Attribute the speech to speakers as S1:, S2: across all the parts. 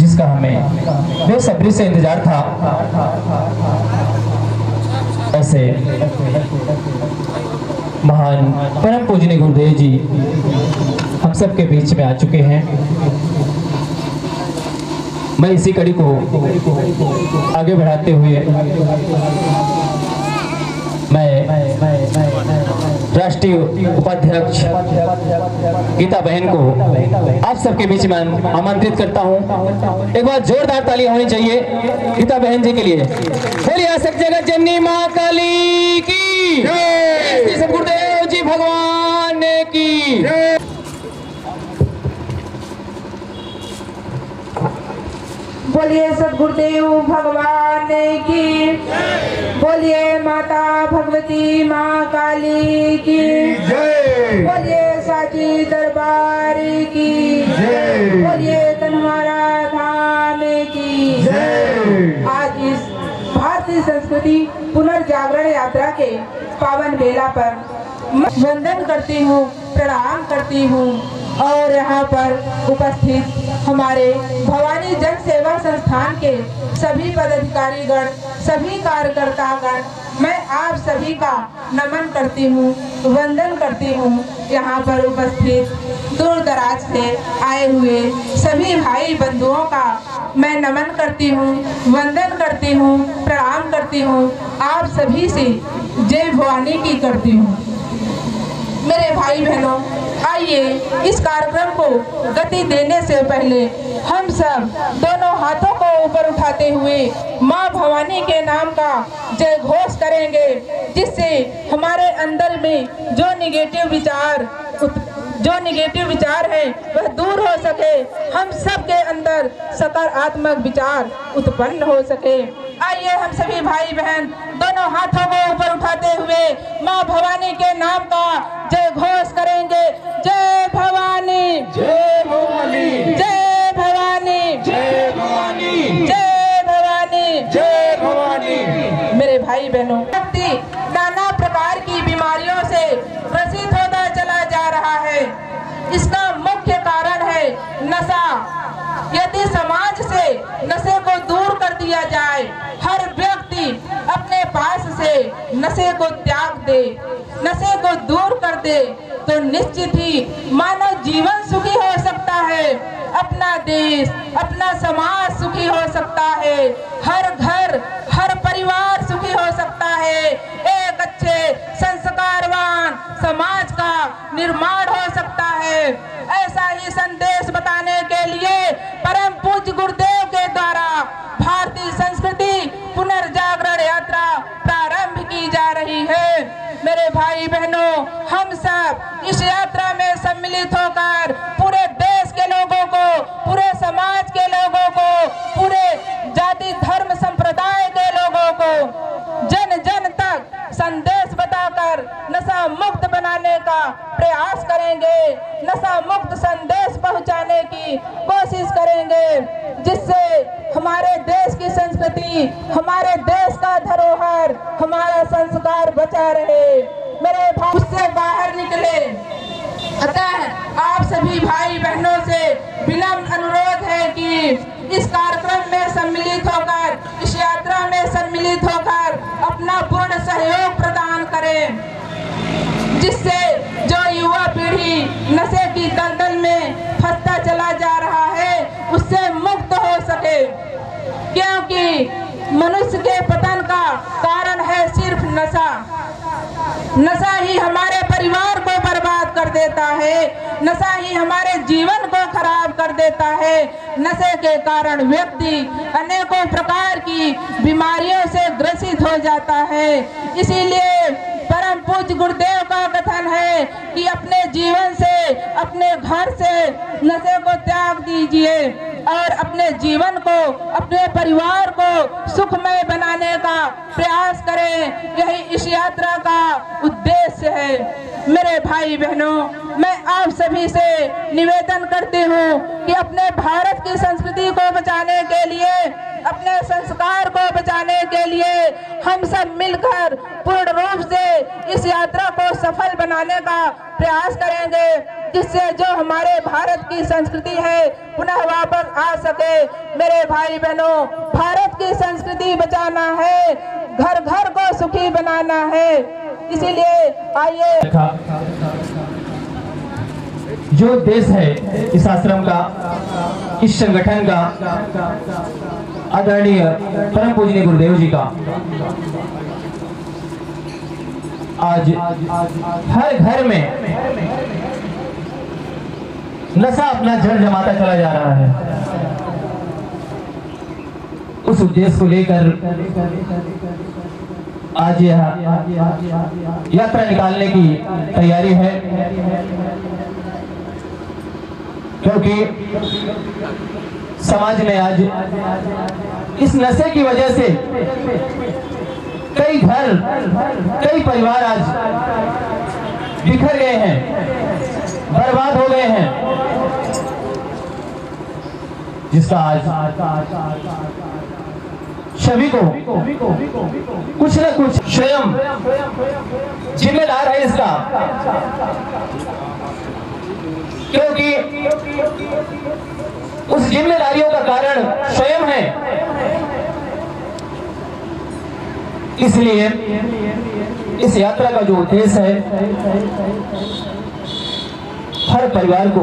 S1: जिसका हमें बेसब्री से इंतजार था, ऐसे महान परम पूजनीय गुरुदेव जी हम सबके बीच में आ चुके हैं। मैं इसी कड़ी को आगे बढ़ाते हुए मैं राष्ट्रीय उपाध्यक्ष गीता बहन को आप सबके बीच में आमंत्रित करता हूं। एक बार जोरदार ताली होनी चाहिए गीता बहन जी के लिए। बोलिए सब जगत जननी मां काली की जय, श्री सद्गुरुदेव जी भगवान की जय।
S2: बोलिए सद्गुरुदेव भगवान की, बोलिए माता भगवती माँ काली की
S3: जय,
S2: बोलिए साची दरबार की
S3: जय,
S2: बोलिए कन्हारा धाम की
S3: जय।
S2: आज इस भारतीय संस्कृति पुनर्जागरण यात्रा के पावन बेला पर वंदन करती हूँ, प्रणाम करती हूँ और यहाँ पर उपस्थित हमारे भवानी जन सेवा संस्थान के सभी पदाधिकारीगण, सभी कार्यकर्तागण, मैं आप सभी का नमन करती हूँ, वंदन करती हूँ। यहाँ पर उपस्थित दूर दराज से आए हुए सभी भाई बंधुओं का मैं नमन करती हूँ, वंदन करती हूँ, प्रणाम करती हूँ। आप सभी से जय भवानी की करती हूँ। मेरे भाई बहनों, आइए इस कार्यक्रम को गति देने से पहले हम सब दोनों हाथों को ऊपर उठाते हुए माँ भवानी के नाम का जय घोष करेंगे, जिससे हमारे अंदर में जो निगेटिव विचार है वह दूर हो सके, हम सब के अंदर सकारात्मक विचार उत्पन्न हो सके। आइए हम सभी भाई बहन दोनों हाथों को ऊपर उठाते हुए माँ भवानी के नाम का जय घोष करेंगे। जय भवानी,
S3: जय भवानी,
S2: जय भवानी,
S3: जय भवानी,
S2: जय भवानी,
S3: जय भवानी।
S2: मेरे भाई बहनों, व्यक्ति नाना प्रकार की बीमारियों से ग्रसित होता चला जा रहा है। इसका मुख्य कारण है नशा। यदि समाज से नशे को दूर कर दिया जाए, हर व्यक्ति अपने पास से नशे को त्याग दे, नशे को दूर कर दे, तो निश्चित ही मानव जीवन सुखी हो सकता है, अपना देश, अपना समाज सुखी हो सकता है, हर घर, हर परिवार सुखी हो सकता है, एक अच्छे संस्कारवान समाज का निर्माण हो सकता है। ऐसा ही संदेश बताने के लिए परम पूज्य गुरुदेव के द्वारा भारतीय संस्कृति पुनर्जागरण यात्रा प्रारंभ की जा रही है। मेरे भाई बहनों, हम सब इस यात्रा में सम्मिलित होकर पूरे देश के लोगों को, पूरे समाज के लोगों को, पूरे जाति धर्म संप्रदाय के लोगों को जन जन तक संदेश बताकर नशा मुक्त बनाने का प्रयास करेंगे, नशा मुक्त संदेश पहुंचाने की कोशिश करेंगे, जिससे हमारे देश की संस्कृति, हमारे देश का धरोहर, हमारा संस्कार बचा रहे। मेरे भाई उससे बाहर निकले। अतः आप सभी भाई बहनों से विनम्र अनुरोध है कि इस कार्यक्रम में सम्मिलित होकर, इस यात्रा में सम्मिलित होकर अपना पूर्ण सहयोग प्रदान करें, जिससे जो युवा पीढ़ी नशे की दलदल में फंसता चला जा रहा है उससे मुक्त हो सके। क्योंकि मनुष्य के पतन का कारण है सिर्फ नशा। नशा ही हमारे परिवार को बर्बाद कर देता है, नशा ही हमारे जीवन को खराब कर देता है। नशे के कारण व्यक्ति अनेकों प्रकार की बीमारियों से ग्रसित हो जाता है। इसीलिए परम पूज्य गुरुदेव का कथन है कि अपने जीवन से, अपने घर से नशे को त्याग दीजिए और अपने जीवन को, अपने परिवार को सुखमय बनाने का प्रयास करें। यही इस यात्रा का उद्देश्य है। मेरे भाई बहनों, मैं आप सभी से निवेदन करती हूँ कि अपने भारत की संस्कृति को बचाने के लिए अपने संस्कार को बचाने के लिए हम सब मिलकर पूर्ण रूप से इस यात्रा को सफल बनाने का प्रयास करेंगे, जिससे जो हमारे भारत की संस्कृति है पुनः वापस आ सके। मेरे भाई बहनों, भारत की संस्कृति बचाना है, घर घर को सुखी बनाना है। इसीलिए आइए,
S1: जो देश है इस आश्रम का, इस संगठन का, आदरणीय परम पूजनीय गुरुदेव जी का, आज हर घर में नशा अपना जड़ जमाता चला जा रहा है। उस उद्देश्य को लेकर आज यह यात्रा निकालने की तैयारी है, क्योंकि समाज में आज इस नशे की वजह से कई घर, कई परिवार आज बिखर गए हैं, बर्बाद हो गए हैं, जिसका आज सभी को कुछ न कुछ स्वयं जिम्मेदार है इसका, क्योंकि उस जिम्मेदारियों का कारण स्वयं है। इसलिए इस यात्रा का जो उद्देश्य है, हर परिवार को,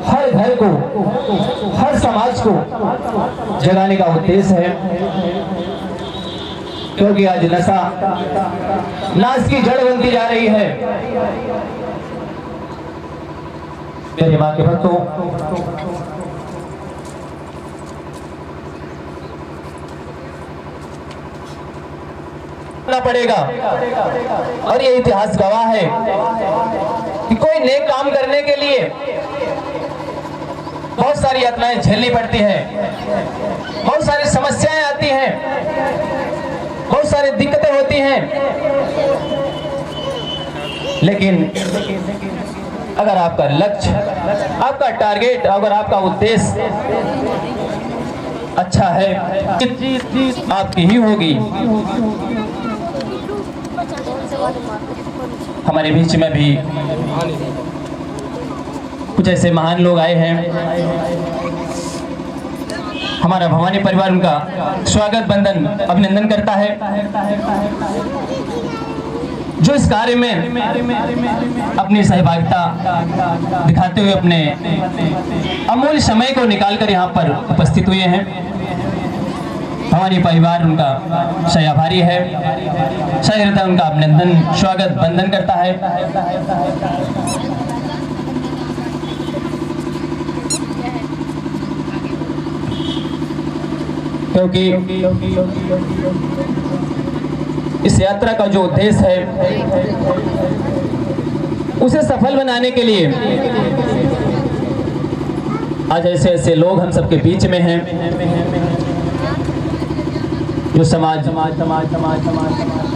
S1: हर घर को, हर समाज को जगाने का उद्देश्य है, क्योंकि आज नशा नाश की जड़ बनती जा रही है। मेरे मां के भक्तों, पड़ेगा, और ये इतिहास गवाह है कि कोई नेक काम करने के लिए बहुत सारी यातनाएं झेलनी पड़ती हैं, बहुत सारी समस्याएं आती हैं, बहुत सारी दिक्कतें होती हैं, लेकिन अगर आपका लक्ष्य, आपका टारगेट, अगर आपका उद्देश्य अच्छा है, आपकी ही होगी। हमारे बीच में भी कुछ ऐसे महान लोग आए हैं। हमारा भवानी परिवार उनका स्वागत, वंदन, अभिनंदन करता है, जो इस कार्य में अपनी सहभागिता दिखाते हुए अपने अमूल्य समय को निकालकर यहाँ पर उपस्थित हुए हैं। भवानी परिवार उनका सही आभारी है, सही हृदय उनका अभिनंदन, स्वागत, वंदन करता है। क्योंकि इस यात्रा का जो उद्देश्य है, उसे सफल बनाने के लिए आज ऐसे ऐसे लोग हम सबके बीच में हैं, जो समाज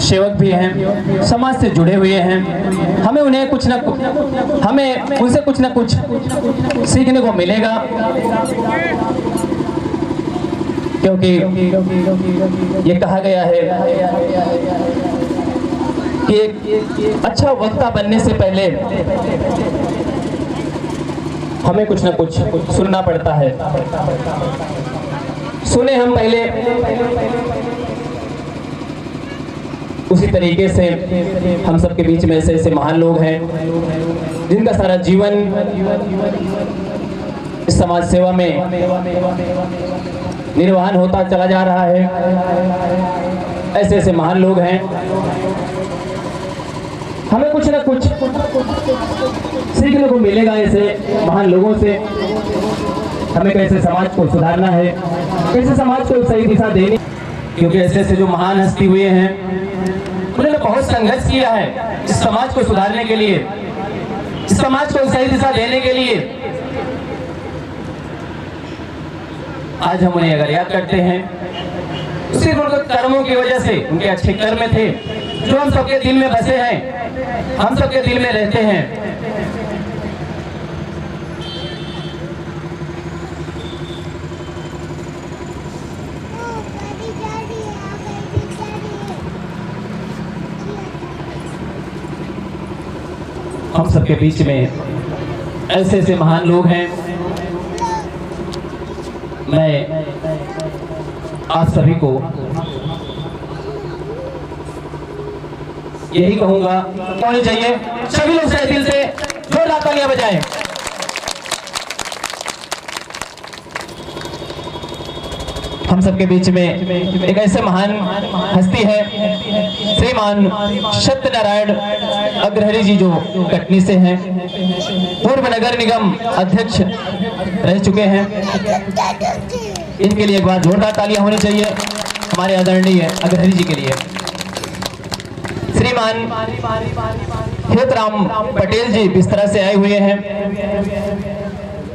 S1: सेवक भी हैं, समाज से जुड़े हुए हैं। हमें उन्हें कुछ न कुछ, हमें उनसे कुछ न कुछ सीखने को मिलेगा, क्योंकि ये कहा गया है कि एक अच्छा वक्ता बनने से पहले हमें कुछ न कुछ सुनना पड़ता है। सुने हम पहले, उसी तरीके से हम सबके बीच में ऐसे ऐसे महान लोग हैं जिनका सारा जीवन इस समाज सेवा में निर्वहन होता चला जा रहा है। ऐसे ऐसे महान लोग हैं, हमें कुछ न कुछ सीखने को मिलेगा ऐसे महान लोगों से। हमें कैसे समाज को सुधारना है, कैसे समाज को सही दिशा देनी, क्योंकि ऐसे ऐसे जो महान हस्ती हुए हैं उन्होंने बहुत संघर्ष किया है इस समाज को सुधारने के लिए, इस समाज को सही दिशा देने के लिए। आज हम उन्हें अगर याद करते हैं, सिर्फ उनके कर्मों की वजह से, उनके अच्छे कर्म थे जो हम सबके दिल में बसे हैं, हम सबके दिल में रहते हैं। हम सबके बीच में ऐसे ऐसे महान लोग हैं। मैं आप सभी को यही कहूंगा, होनी चाहिए सभी लोग से दिल से जोरदार तालियां बजाएं। हम सबके बीच में एक ऐसे महान हस्ती है, श्रीमान सत्यनारायण अग्रहरि जी, जो कटनी से हैं, पूर्व नगर निगम अध्यक्ष रह चुके हैं। इनके लिए एक बार जोरदार तालियां होनी चाहिए हमारे आदरणीय अग्रहरि जी के लिए। श्रीमान हेतराम पटेल जी बिस्तरा से आए हुए हैं।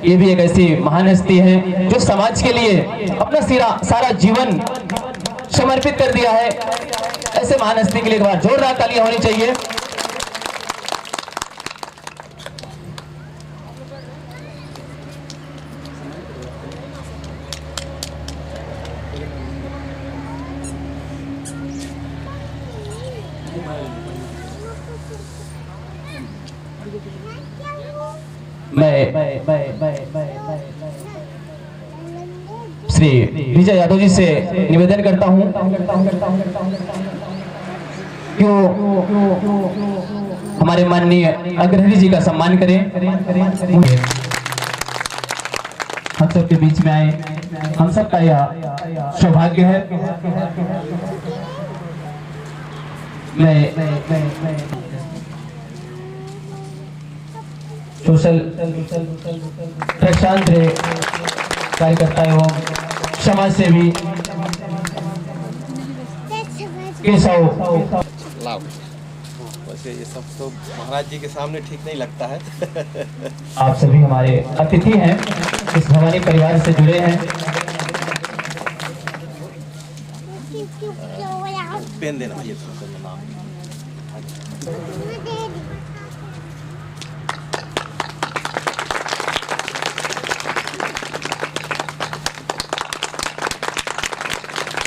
S1: ये भी एक ऐसी महान हस्ती है जो समाज के लिए अपना सारा जीवन समर्पित कर दिया है। ऐसे महान हस्ती के लिए एक बार जोरदार तालियां होनी चाहिए। मैं श्री विजय यादव जी से निवेदन करता हूं कि वो हमारे माननीय अग्रहरि जी का सम्मान करें। हम सबके बीच में आए, हम सबका यह सौभाग्य है। मैं सोशल प्रशांत कार्यकर्ता एवं समाज सेवी केशव,
S4: वैसे ये सब तो महाराज जी के सामने ठीक नहीं लगता है।
S1: आप सभी हमारे अतिथि हैं, इस भवानी परिवार से जुड़े हैं।
S4: पेन देना भैया, नाम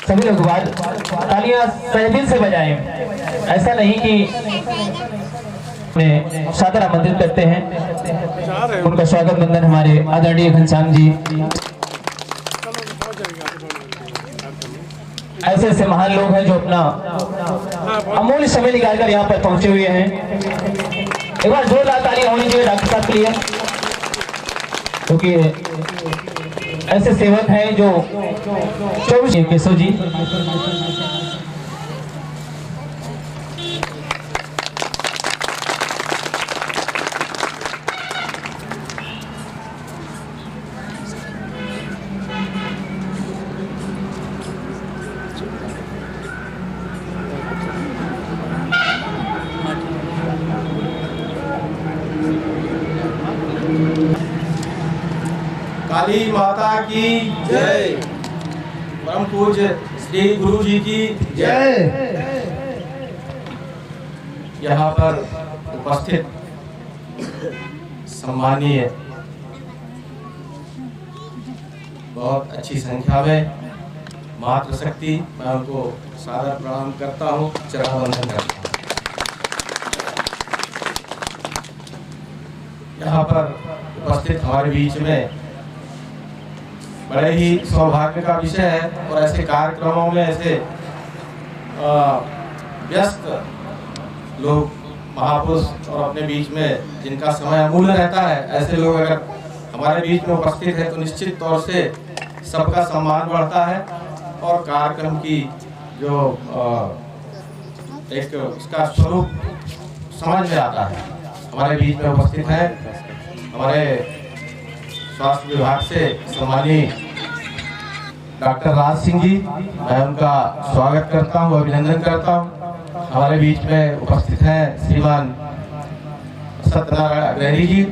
S1: सभी लोग तालियां सही दिल से बजाएं। ऐसा नहीं कि उन्हें सादर आमंत्रित करते हैं। उनका स्वागत बंदन हमारे आदरणीय घनश्याम जी, ऐसे ऐसे महान लोग हैं जो अपना अमूल्य समय निकालकर यहाँ पर पहुंचे हुए हैं। एक बार जोरदार तालियां होनी चाहिए डॉक्टर साहब के लिए, क्योंकि ऐसे सेवक हैं जो 24 केशव जी।
S4: काली माता की जय, परम पूज्य श्री गुरु जी की जय। यहाँ पर उपस्थित सम्मानीय बहुत अच्छी संख्या में मातृशक्ति, मैं उनको सादर प्रणाम करता हूँ, चरण वंदन करता हूँ। यहाँ पर उपस्थित हमारे बीच में बड़े ही सौभाग्य का विषय है, और ऐसे कार्यक्रमों में ऐसे व्यस्त लोग, महापुरुष और अपने बीच में जिनका समय अमूल्य रहता है, ऐसे लोग अगर हमारे बीच में उपस्थित है तो निश्चित तौर से सबका सम्मान बढ़ता है और कार्यक्रम की जो एक उसका स्वरूप समझ में आता है। हमारे बीच में उपस्थित है हमारे स्वास्थ्य विभाग से सम्मानीय डॉक्टर राज सिंह जी, मैं उनका स्वागत करता हूं, अभिनंदन करता हूं। हमारे बीच में उपस्थित हैं श्रीमान सत्यनारायण अग्रहरि जी,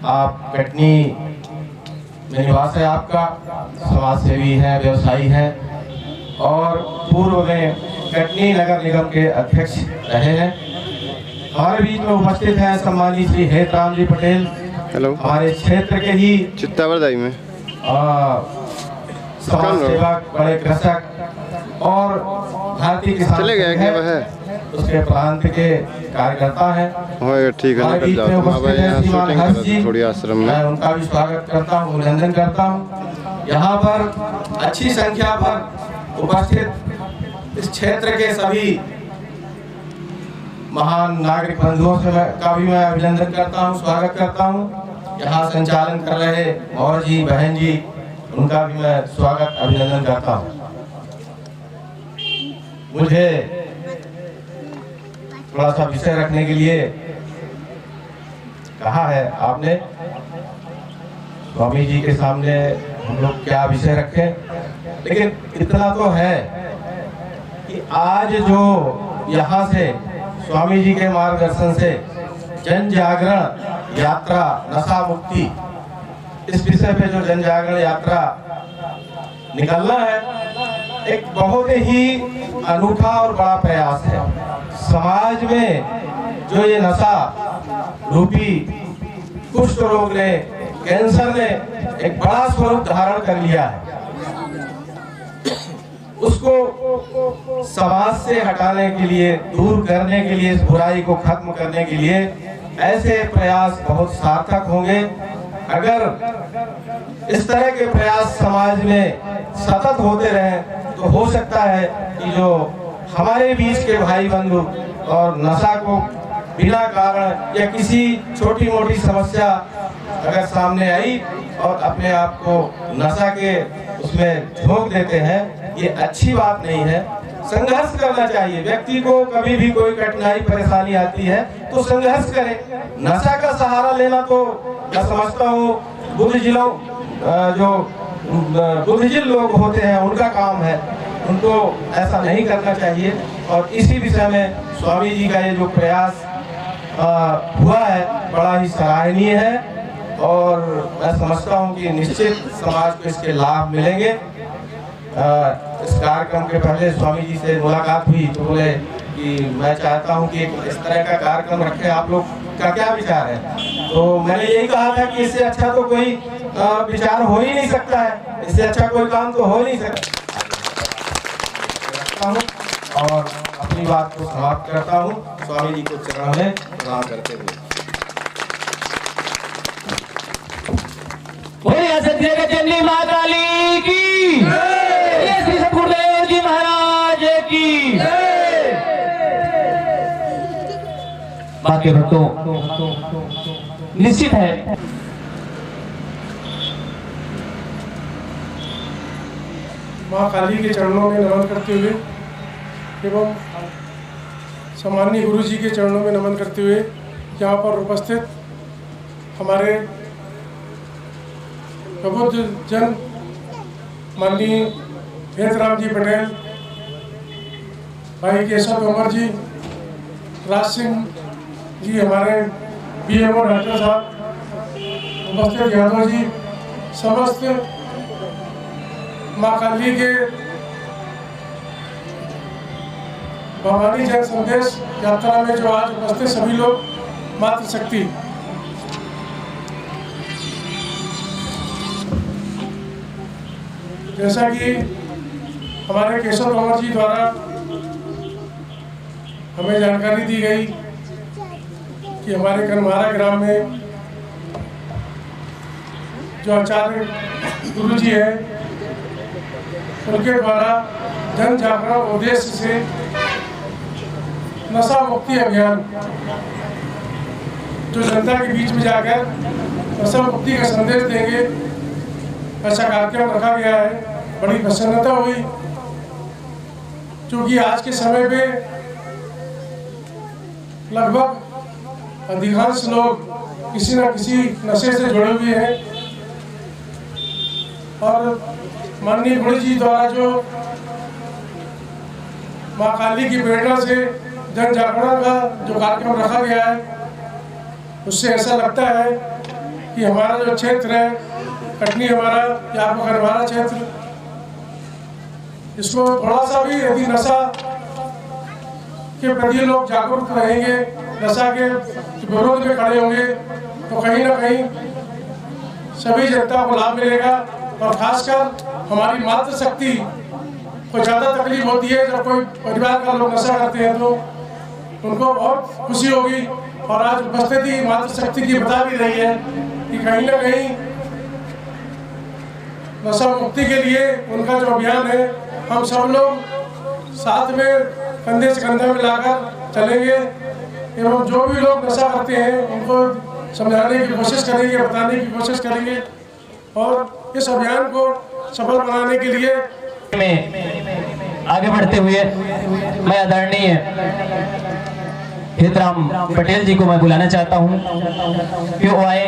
S4: आप कटनी में निवास है आपका, समाज सेवी हैं, व्यवसायी हैं और पूर्व में कटनी नगर निगम के अध्यक्ष रहे हैं। हमारे बीच में उपस्थित हैं सम्मानित श्री हेतराम जी पटेल, हमारे क्षेत्र के ही
S5: चित्तावरदाई में
S4: समाज सेवक, बड़े कृषक और भारतीय किसान
S5: चले गए क्या वह
S4: उसके प्रांत के कार्यकर्ता हैं।
S5: हाँ ये ठीक है,
S4: हमारे
S5: निकल
S4: बीच में
S5: जाओ तुम। अब
S4: उपस्थित हैं
S5: यहाँ
S4: श्रीमान
S5: शूटिंग
S4: हर्ष
S5: करो
S4: जी,
S5: थोड़ी आश्रम में।
S4: मैं उनका भी स्वागत करता हूँ, अभिनंदन करता हूँ। यहाँ पर अच्छी संख्या पर उपस्थित इस क्षेत्र के सभी महान नागरिक बंधुओं से का भी मैं अभिनंदन करता हूँ, स्वागत करता हूँ। यहाँ संचालन कर रहे और जी बहन जी, उनका भी मैं स्वागत अभिनंदन करता हूँ। मुझे थोड़ा सा विषय रखने के लिए कहा है आपने, स्वामी जी के सामने हम लोग क्या विषय रखें, लेकिन इतना तो है कि आज जो यहाँ से स्वामी जी के मार्गदर्शन से जन जागरण यात्रा नशा मुक्ति, इस विषय पे जो जन जागरण यात्रा निकलना है, एक बहुत ही अनूठा और बड़ा प्रयास है। समाज में जो ये नशा रूपी कुष्ठ रोग ने, कैंसर ने एक बड़ा स्वरूप धारण कर लिया है, उसको समाज से हटाने के लिए, दूर करने के लिए, इस बुराई को खत्म करने के लिए ऐसे प्रयास बहुत सार्थक होंगे। अगर इस तरह के प्रयास समाज में सतत होते रहें तो हो सकता है कि जो हमारे बीच के भाई बंधु और नशा को बिना कारण या किसी छोटी मोटी समस्या अगर सामने आई और अपने आप को नशा के उसमें झोंक देते हैं, ये अच्छी बात नहीं है। संघर्ष करना चाहिए। व्यक्ति को कभी भी कोई कठिनाई परेशानी आती है तो संघर्ष करे। नशा का सहारा लेना तो मैं समझता हूँ जो बुद्धिजील लोग होते हैं उनका काम है, उनको ऐसा नहीं करना चाहिए। और इसी विषय में स्वामी जी का ये जो प्रयास हुआ है बड़ा ही सराहनीय है और मैं समझता हूँ कि निश्चित समाज को इसके लाभ मिलेंगे। इस कार्यक्रम के पहले स्वामी जी से मुलाकात हुई तो बोले कि मैं चाहता हूं कि इस तरह का कार्यक्रम रखें, आप लोग का क्या विचार है? तो मैंने यही कहा था कि इससे अच्छा तो कोई विचार हो ही नहीं सकता है, इससे अच्छा कोई काम तो हो नहीं सकता। और अपनी बात को समाप्त करता हूं, स्वामी जी को चरण में प्रणाम करते हुए।
S1: चंडी माता की, श्री सद्गुरुदेव जी महाराज की। बाकी भक्तों निश्चित है
S6: माँ काली के चरणों में नमन करते हुए एवं सम्माननीय गुरु जी के चरणों में नमन करते हुए यहाँ पर उपस्थित हमारे प्रबुद्ध जन माननीय भेदराम जी पटेल, भाई केशव तोमर जी, राज सिंह जी, हमारे बीएमओ डॉक्टर साहब, उपस्थित यादव जी, समस्त माँ काली के भवानी जन संदेश यात्रा में जो आज उपस्थित सभी लोग, मातृशक्ति, जैसा कि हमारे केशव तोमर जी द्वारा हमें जानकारी दी गई कि हमारे कनमारा ग्राम में जो आचार्य गुरु जी हैं उनके द्वारा जन जागरण उद्देश्य से नशा मुक्ति अभियान जो जनता के बीच में जाकर नशा मुक्ति का संदेश देंगे, ऐसा कार्यक्रम रखा गया है। बड़ी प्रसन्नता हुई क्योंकि आज के समय पे लगभग अधिकांश लोग किसी न किसी नशे से जुड़े हुए हैं और माननीय गुरु जी द्वारा जो माँ काली की प्रेरणा से जन जागरण का जो कार्यक्रम रखा गया है, उससे ऐसा लगता है कि हमारा जो क्षेत्र है कटनी, हमारा या आपका कनवारा क्षेत्र, इसको थोड़ा सा भी यदि नशा के प्रति लोग जागरूक रहेंगे, नशा के विरोध में खड़े होंगे तो कहीं ना कहीं सभी जनता को लाभ मिलेगा। और खासकर हमारी मातृशक्ति को ज़्यादा तकलीफ होती है जब कोई परिवार का लोग नशा करते हैं तो उनको बहुत खुशी होगी। और आज उपस्थिति मातृशक्ति की बता भी रही है कि कहीं ना कहीं नशा मुक्ति के लिए उनका जो अभियान है, हम सब लोग साथ में कंधे से कंधा मिलाकर चलेंगे एवं जो भी लोग नशा करते हैं उनको समझाने की कोशिश करेंगे, बताने की कोशिश करेंगे और इस अभियान को सफल बनाने के लिए
S1: में आगे बढ़ते हुए मैं आदरणीय हितराम पटेल जी को मैं बुलाना चाहता हूं कि वो आए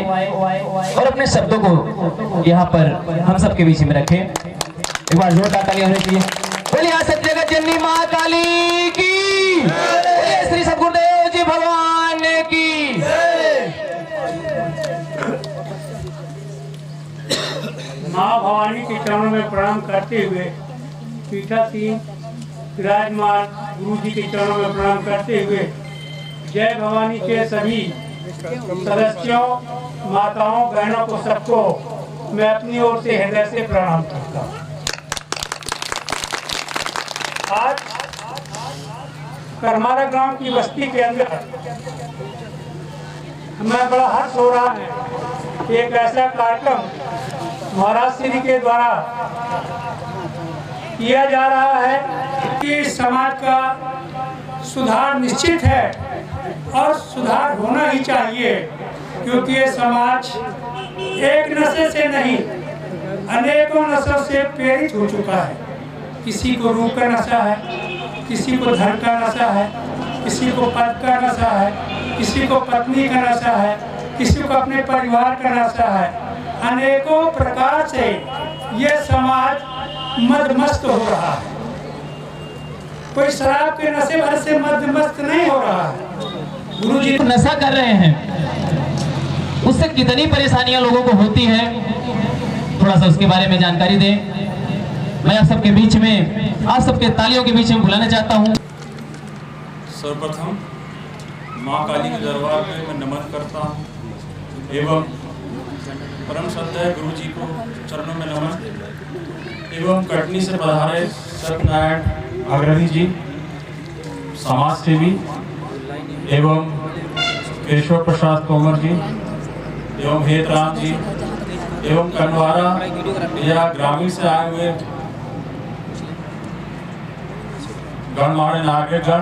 S1: और अपने शब्दों को यहाँ पर हम सबके बीच में रखें। एक बार जोरदार ताली होनी चाहिए। बोलिए सत्य जगत जननी मां काली की, बोलिए श्री सद्गुरुदेव जी भगवान की।
S5: माँ भवानी के चरणों में प्रणाम करते हुए पीठासीन विराजमान गुरु जी के चरणों में प्रणाम करते हुए जय भवानी के सभी सदस्यों, माताओं, बहनों को सबको मैं अपनी ओर से हृदय से प्रणाम करता हूँ। आज करमारा गांव की बस्ती के अंदर हमें बड़ा हर्ष हो रहा है। एक ऐसा कार्यक्रम महाराज श्री के द्वारा किया जा रहा है कि समाज का सुधार निश्चित है और सुधार होना ही चाहिए, क्योंकि ये समाज एक नशे से नहीं अनेकों नशों से प्रेरित हो चुका है। किसी को रूप का नशा है, किसी को धन का नशा है, किसी को पद का नशा है, किसी को पत्नी का नशा है, किसी को अपने परिवार का नशा है। अनेकों प्रकार से ये समाज मदमस्त हो रहा है। कोई शराब के नशे भर से मदमस्त नहीं हो रहा है। गुरु जी
S1: नशा कर रहे हैं, उससे कितनी परेशानियां लोगों को होती है, थोड़ा सा उसके बारे में जानकारी दें। मैं आप सबके बीच में, आप सबके तालियों के बीच में बुलाना चाहता हूं।
S7: सर्वप्रथम माँ काली के दरबार में मैं नमन करता हूँ एवं परम श्रद्धेय गुरु जी को चरणों में नमन एवं कटनी से पधारे सत्यनारायण अग्रणी जी, समाज सेवी एवं केशव प्रसाद तोमर जी एवं हेतराम जी एवं कनवारा या ग्रामीण से आए हुए गणमान्य नागरिकगण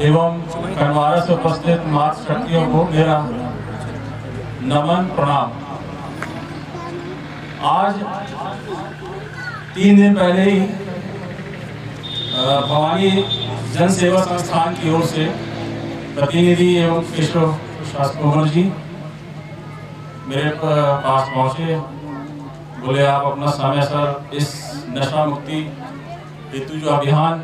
S7: एवं कनवारा से उपस्थित मातृशक्तियों को मेरा नमन प्रणाम। आज 3 दिन पहले ही भवानी जन सेवा संस्थान की ओर से प्रतिनिधि एवं केशव प्रसाद तोमर जी मेरे पास पहुंचे, बोले आप अपना समय सर इस नशा मुक्ति हेतु जो अभियान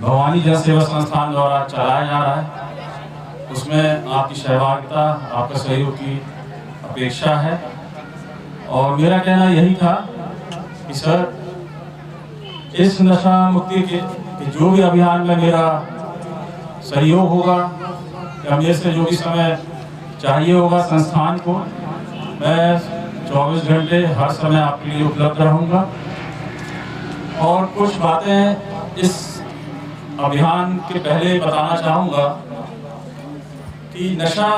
S7: भवानी जन सेवा संस्थान द्वारा चलाया जा रहा है उसमें आपकी सहभागिता, आपका सहयोग की अपेक्षा है। और मेरा कहना यही था कि सर इस नशा मुक्ति के जो भी अभियान में मेरा सहयोग होगा या मेरे से जो भी समय चाहिए होगा संस्थान को, मैं 24 घंटे हर समय आपके लिए उपलब्ध रहूंगा। और कुछ बातें इस अभियान के पहले बताना चाहूँगा कि नशा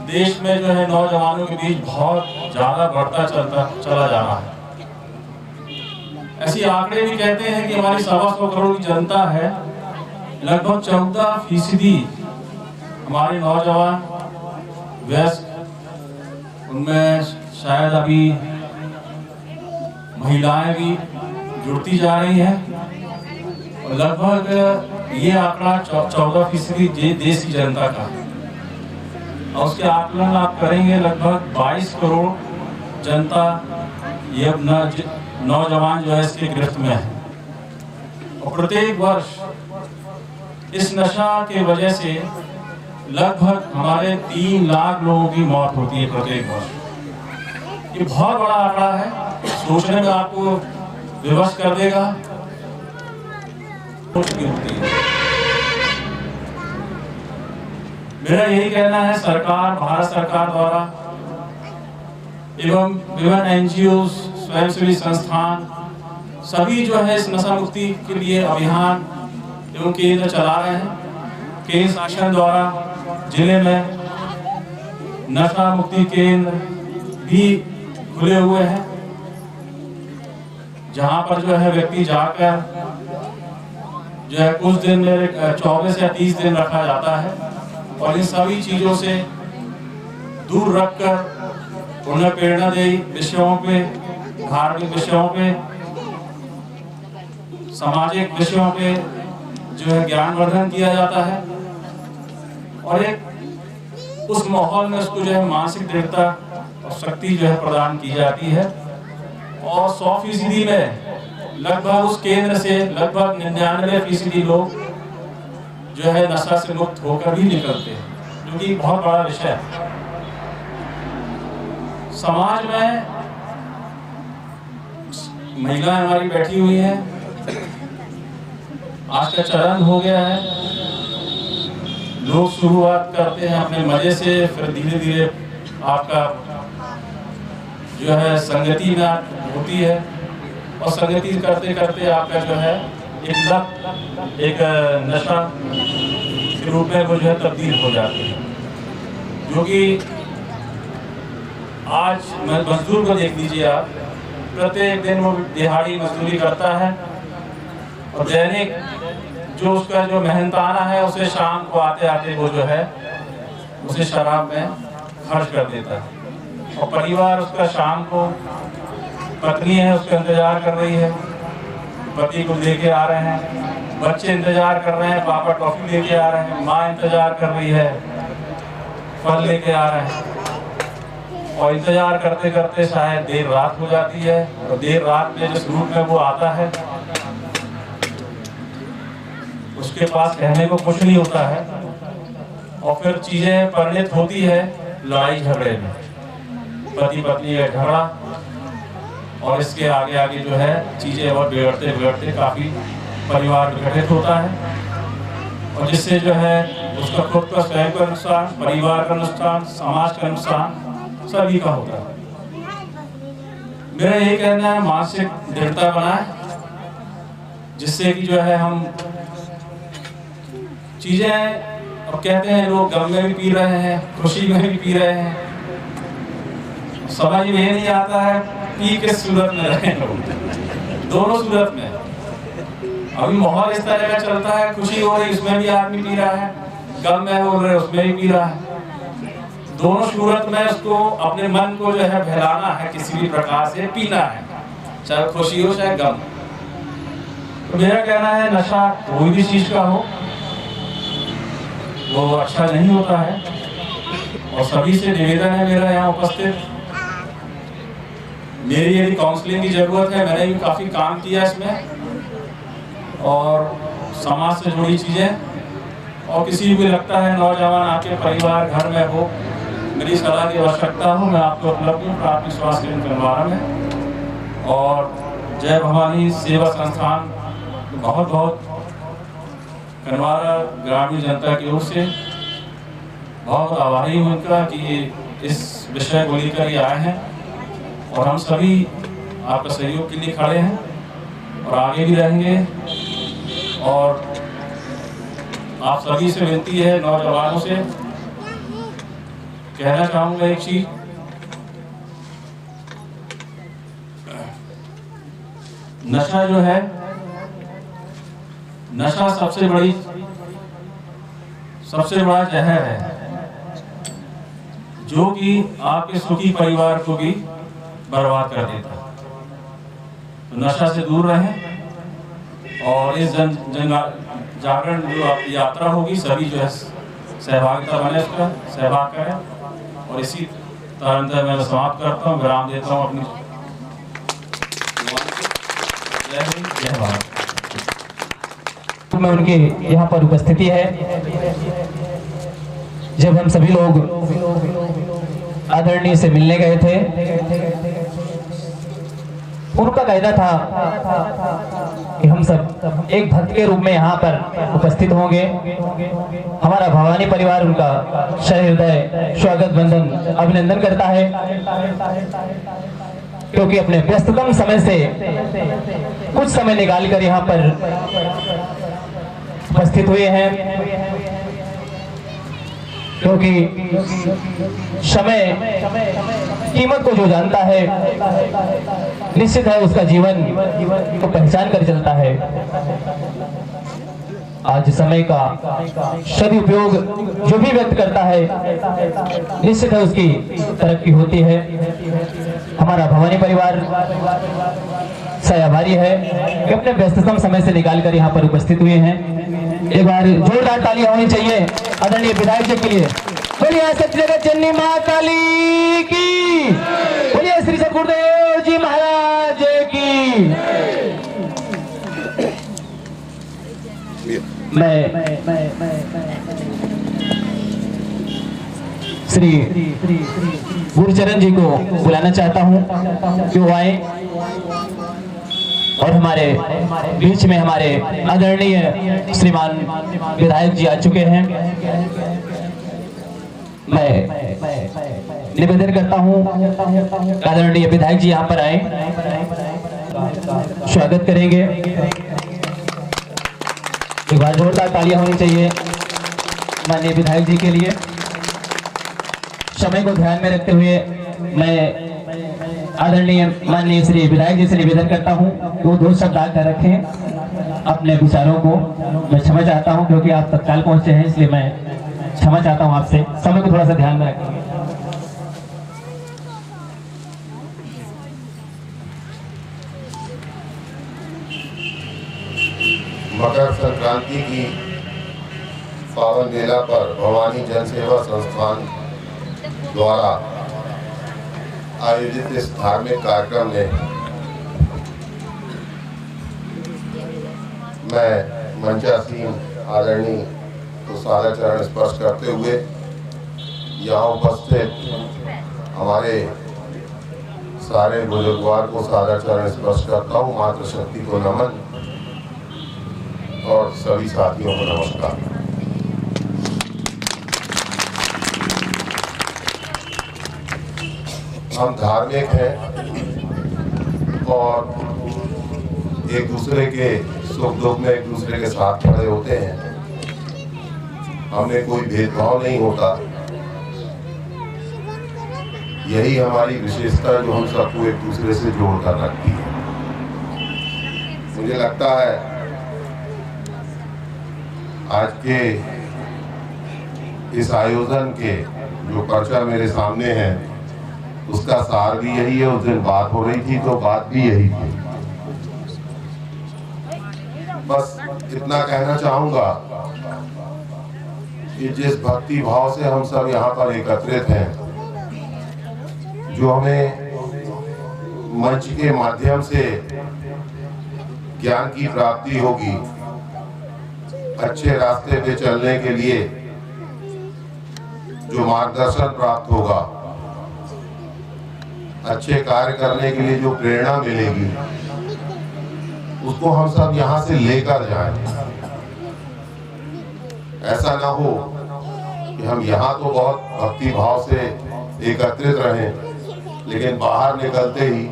S7: देश में जो है नौजवानों के बीच बहुत ज़्यादा बढ़ता चला जा रहा है। ऐसी आंकड़े भी कहते हैं कि हमारी 125 करोड़ की जनता है, लगभग 14% हमारे नौजवान वयस्क, उनमें शायद अभी महिलाएं भी जुड़ती जा रही हैं। और लगभग ये आंकड़ा 14% देश की जनता का है। और उसके आकलन आप करेंगे लगभग 22 करोड़ जनता ये अपना नौजवान जो है इसके गिरफ्त में है। और प्रत्येक वर्ष इस नशा के वजह से लगभग हमारे 3 लाख लोगों की मौत होती है प्रत्येक वर्ष। ये बहुत बड़ा आंकड़ा है, सोचने में आपको विवश कर देगा। मेरा यही कहना है सरकार, भारत सरकार द्वारा एवं विभिन्न NGOs, स्वयंसेवी संस्थान सभी जो है इस नशा मुक्ति के लिए अभियान एवं केंद्र चला रहे हैं। केंद्र शासन द्वारा जिले में नशा मुक्ति केंद्र भी खुले हुए हैं, जहां पर जो है व्यक्ति जाकर जो है कुछ दिन में 24 या 30 दिन रखा जाता है और इन सभी चीजों से दूर रखकर उन्हें प्रेरणादायी विषयों पे, धार्मिक विषयों पे, सामाजिक विषयों पे जो है ज्ञानवर्धन किया जाता है और एक उस माहौल में उसको जो है मानसिक दृढ़ता और शक्ति जो है प्रदान की जाती है और 100% में लगभग उस केंद्र से लगभग 99% लोग जो है नशा से मुक्त होकर भी निकलते हैं, जो कि बहुत बड़ा विषय है। समाज में महिलाएं हमारी बैठी हुई हैं, आज का चरण हो गया है, लोग शुरुआत करते हैं अपने मजे से, फिर धीरे धीरे आपका जो है संगति में होती है और संगति करते करते आपका जो है एक लत, एक नशा के रूप में वो जो है तब्दील हो जाती है। जो कि आज मजदूर को देख लीजिए आप, प्रत्येक दिन वो दिहाड़ी मजदूरी करता है और दैनिक जो उसका जो मेहनताना है उसे शाम को आते आते वो जो है उसे शराब में खर्च कर देता है और परिवार उसका शाम को, पत्नी है उसका इंतजार कर रही है, पति को लेके आ रहे हैं, बच्चे इंतजार कर रहे हैं, पापा टॉफी लेके आ रहे हैं, माँ इंतजार कर रही है, फल लेके आ रहे हैं और इंतजार करते करते शायद देर रात हो जाती है और देर रात में जिस रूप में वो आता है उसके पास कहने को कुछ नहीं होता है और फिर चीजें परिणित होती है लड़ाई झगड़े में, पति पत्नी का झगड़ा और इसके आगे आगे जो है चीजें और बिगड़ते बिगड़ते काफी परिवार विघटित होता है और जिससे जो है उसका खुद का स्वयं का नुकसान, परिवार का नुकसान, समाज का नुकसान सभी का होता है। मेरा यही कहना है मानसिक दृढ़ता बनाए, जिससे कि जो है हम चीजें, अब कहते हैं लोग गम में भी पी रहे हैं, खुशी में भी पी रहे हैं, समझ में नहीं आता है पी किस सूरत में रहे लोग, दोनों सूरत में। अभी माहौल इस तरह का चलता है, खुशी हो रही उसमें भी आदमी पी रहा है, गम में हो रहे उसमें भी पी रहा है, दोनों सूरत में उसको अपने मन को जो है बहलाना है, किसी भी प्रकार से पीना है, चाहे खुशी हो चाहे गम। तो मेरा कहना है नशा कोई भी चीज का हो वो अच्छा नहीं होता है और सभी से निवेदन है मेरा यहाँ उपस्थित, मेरी यदि काउंसलिंग की जरूरत है, मैंने भी काफी काम किया इसमें और समाज से जुड़ी चीजें, और किसी भी लगता है नौजवान आपके परिवार घर में हो, मेरी सलाह की आवश्यकता हो, मैं आपको उपलब्ध हूँ प्राथमिक स्वास्थ्य केंद्र कनवारा में। और जय भवानी सेवा संस्थान बहुत बहुत कनवारा ग्रामीण जनता की ओर से बहुत आभारी हूँ उनका कि इस विषय को लेकर ही आए हैं और हम सभी आपका सहयोग के लिए खड़े हैं और आगे भी रहेंगे। और आप सभी से विनती है, नौजवानों से कहना चाहूँगा एक चीज, नशा जो है, नशा सबसे बड़ा जहर है जो कि आपके सुखी परिवार को भी बर्बाद कर देता है। तो नशा से दूर रहें और इस जन जागरण जो आपकी यात्रा होगी सभी जो है सहभागिता बने, उसका सहभाग करें। और इसी तरह मैं समाप्त करता हूँ, विराम देता हूँ अपनी। जय हिंद, जय भारत।
S1: में उनकी यहाँ पर उपस्थिति है। जब हम सभी लोग आदरणीय से मिलने गए थे, उनका कहना था कि हम सब एक भक्त के रूप में यहाँ पर उपस्थित होंगे। हमारा भवानी परिवार उनका सहृदय स्वागत बंधन अभिनंदन करता है, क्योंकि अपने व्यस्ततम समय से कुछ समय निकालकर यहाँ पर उपस्थित हुए हैं। क्योंकि समय कीमत को जो जानता है निश्चित है उसका जीवन को पहचान कर चलता है। आज समय का सदुपयोग जो भी व्यक्त करता है निश्चित है उसकी तरक्की होती है। हमारा भवानी परिवार से आभारी है कि अपने व्यस्ततम समय से निकालकर यहाँ पर उपस्थित हुए हैं। एक बार जोरदार तालियां होनी चाहिए आदरणीय विधायक जी के लिए। बोलिए सत्य जगत जननी मां काली की, बोलिए श्री सदगुरुदेव जी महाराज की। मैं श्री गुरुचरण जी को बुलाना चाहता हूं कि वो आए और हमारे बीच में हमारे आदरणीय श्रीमान विधायक जी आ चुके हैं। मैं निवेदन करता हूं आदरणीय विधायक जी यहाँ पर आए, स्वागत करेंगे। एक बार जोरदार तालियां होनी चाहिए माननीय विधायक जी के लिए। समय को ध्यान में रखते हुए मैं आदरणीय माननीय श्री विधायक जी से निवेदन करता हूं कि वो 2 शब्द आकर रखें अपने विचारों को। मैं क्षमा चाहता हूं क्योंकि आप तत्काल पहुंचे हैं, इसलिए मैं क्षमा चाहता हूं आपसे। समय को थोड़ा सा ध्यान में रखेंगे।
S8: मकर संक्रांति की पावन मेला पर भवानी जन सेवा संस्थान द्वारा आयोजित इस धार्मिक कार्यक्रम में मैं मंचासीन आदरणीय को सादर चरण स्पर्श करते हुए यहाँ उपस्थित हमारे सारे बुजुर्गवार को सादर चरण स्पर्श करता हूँ। मातृशक्ति को नमन और सभी साथियों को नमस्कार। हम धार्मिक हैं और एक दूसरे के सुख दुख में एक दूसरे के साथ खड़े होते हैं। हमें कोई भेदभाव नहीं होता। यही हमारी विशेषता जो हम सबको एक दूसरे से जोड़कर रखती है। मुझे लगता है आज के इस आयोजन के जो पर्चा मेरे सामने है उसका सार भी यही है। उस दिन बात हो रही थी तो बात भी यही थी। बस इतना कहना चाहूंगा कि जिस भक्ति भाव से हम सब यहाँ पर एकत्रित हैं, जो हमें मंच के माध्यम से ज्ञान की प्राप्ति होगी, अच्छे रास्ते पे चलने के लिए जो मार्गदर्शन प्राप्त होगा, अच्छे कार्य करने के लिए जो प्रेरणा मिलेगी, उसको हम सब यहाँ से लेकर जाएं। ऐसा ना हो कि हम यहाँ तो बहुत भक्ति भाव से एकत्रित रहें, लेकिन बाहर निकलते ही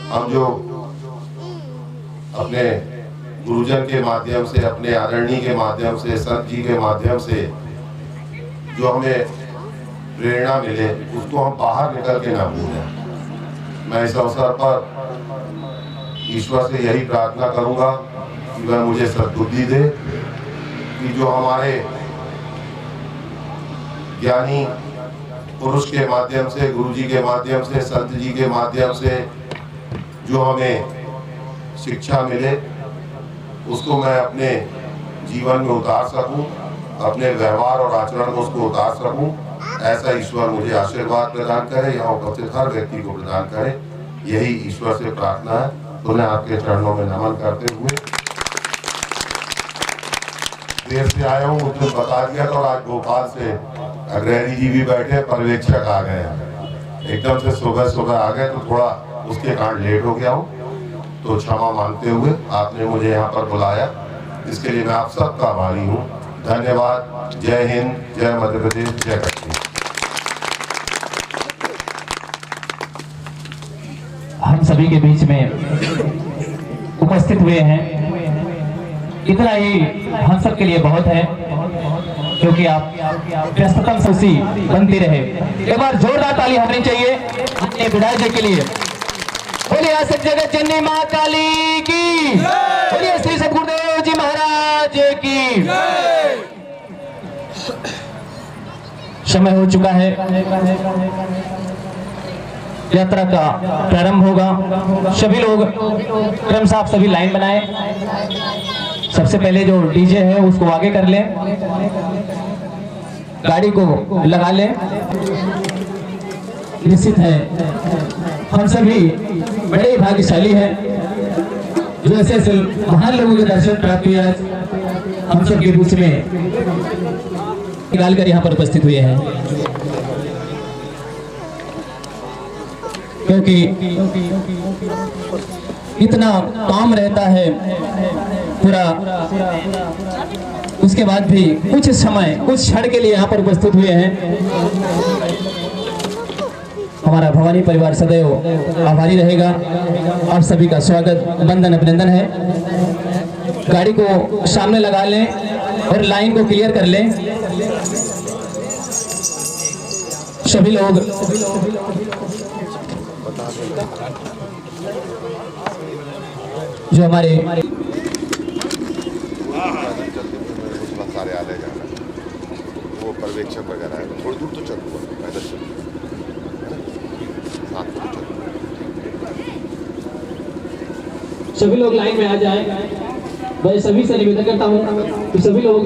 S8: हम जो अपने गुरुजन के माध्यम से, अपने आदरणीय के माध्यम से, संत जी के माध्यम से जो हमें प्रेरणा मिले, उसको हम बाहर निकल के ना भूलें। मैं इस अवसर पर ईश्वर से यही प्रार्थना करूंगा कि वह मुझे सद्बुद्धि दे कि जो हमारे ज्ञानी पुरुष के माध्यम से, गुरु जी के माध्यम से, संत जी के माध्यम से जो हमें शिक्षा मिले, उसको मैं अपने जीवन में उतार सकूं, अपने व्यवहार और आचरण को उसको उतार सकूं। ऐसा ईश्वर मुझे आशीर्वाद प्रदान करे, यहाँ उपस्थित हर व्यक्ति को प्रदान करे, यही ईश्वर से प्रार्थना है। तो मैं आपके चरणों में नमन करते हुए देर से आया हूँ, मुझे बता दिया तो आज भोपाल से अग्रहरी जी भी बैठे, पर्यवेक्षक आ गए हैं। एकदम से सुबह सुबह आ गए तो थोड़ा उसके कारण लेट हो गया हूँ, तो क्षमा मांगते हुए आपने मुझे यहाँ पर बुलाया, इसके लिए मैं आप सबका आभारी हूँ। धन्यवाद। जय हिंद, जय मध्य प्रदेश, जय कश्मीर।
S1: हम सभी के बीच में उपस्थित हुए हैं, इतना ही हम सब के लिए बहुत है। क्योंकि आप व्यस्ततम सूची बनती रहे। एक बार जोरदार ताली होनी चाहिए अपने विधायक जी के लिए। बोलिए आसक जगत जननी मां काली की, बोलिए श्री सदगुरुदेव जी महाराज की। समय हो चुका है, यात्रा का प्रारंभ होगा। सभी लोग क्रमशः आप सभी लाइन बनाएं। सबसे पहले जो डीजे है उसको आगे कर लें, गाड़ी को लगा लें। निश्चित है हम सभी बड़े ही भाग्यशाली हैं जो ऐसे महान लोगों के दर्शन प्राप्त हुए आज हम सबके बीच में निकाल कर यहाँ पर उपस्थित हुए हैं, क्योंकि इतना काम रहता है पूरा, उसके बाद भी कुछ समय कुछ क्षण के लिए यहाँ पर उपस्थित हुए हैं। हमारा भवानी परिवार सदैव आभारी रहेगा। आप सभी का स्वागत, वंदन, अभिनंदन है। गाड़ी को सामने लगा लें और लाइन को क्लियर कर लें। सभी लोग जो हमारे
S8: कार्यालय जाना वो पर्यवेक्षक वगैरह है, थोड़ी दूर तो चलूँगा, पैदल चलूँगा, साथ में चलूँगा।
S1: सभी लोग लाइन में आ जाएं। मैं सभी से निवेदन करता हूँ कि सभी लोग